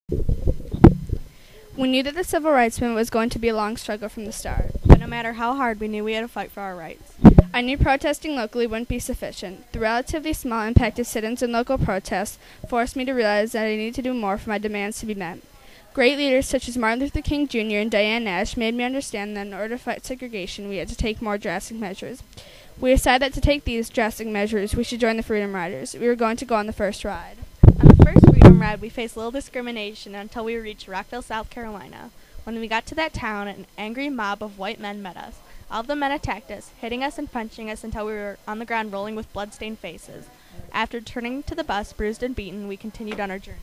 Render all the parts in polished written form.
We knew that the civil rights movement was going to be a long struggle from the start. But no matter how hard, we knew we had to fight for our rights. I knew protesting locally wouldn't be sufficient. The relatively small impact of sit-ins and local protests forced me to realize that I needed to do more for my demands to be met. Great leaders such as Martin Luther King Jr. and Diane Nash made me understand that in order to fight segregation, we had to take more drastic measures. We decided that to take these drastic measures, we should join the Freedom Riders. We were going to go on the first ride. On the first Freedom Ride, we faced little discrimination until we reached Rockville, South Carolina. When we got to that town, an angry mob of white men met us. All of the men attacked us, hitting us and punching us until we were on the ground rolling with blood-stained faces. After turning to the bus, bruised and beaten, we continued on our journey.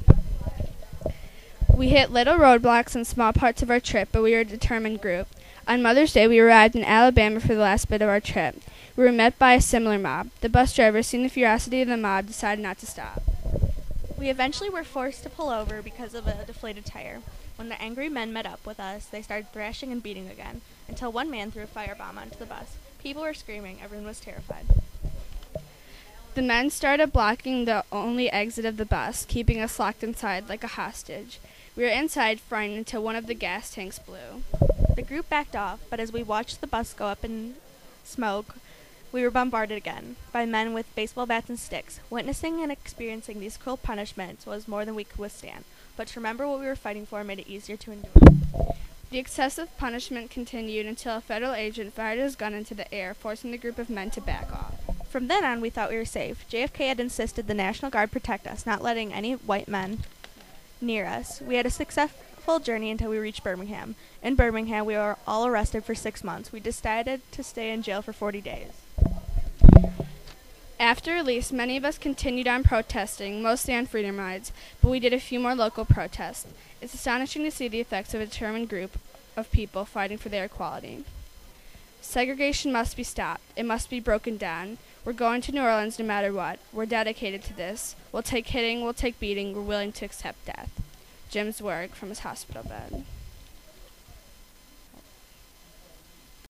We hit little roadblocks in small parts of our trip, but we were a determined group. On Mother's Day, we arrived in Alabama for the last bit of our trip. We were met by a similar mob. The bus driver, seeing the ferocity of the mob, decided not to stop. We eventually were forced to pull over because of a deflated tire. When the angry men met up with us, they started thrashing and beating again, until one man threw a firebomb onto the bus. People were screaming. Everyone was terrified. The men started blocking the only exit of the bus, keeping us locked inside like a hostage. We were inside, frightened, until one of the gas tanks blew. The group backed off, but as we watched the bus go up in smoke, we were bombarded again by men with baseball bats and sticks. Witnessing and experiencing these cruel punishments was more than we could withstand, but to remember what we were fighting for made it easier to endure. The excessive punishment continued until a federal agent fired his gun into the air, forcing the group of men to back off. From then on, we thought we were safe. JFK had insisted the National Guard protect us, not letting any white men near us. We had a successful journey until we reached Birmingham. In Birmingham, we were all arrested for 6 months. We decided to stay in jail for 40 days. After release, many of us continued on protesting, mostly on freedom rides, but we did a few more local protests. It's astonishing to see the effects of a determined group of people fighting for their equality. Segregation must be stopped. It must be broken down. We're going to New Orleans no matter what. We're dedicated to this. We'll take hitting, we'll take beating, we're willing to accept death. Jim's work from his hospital bed.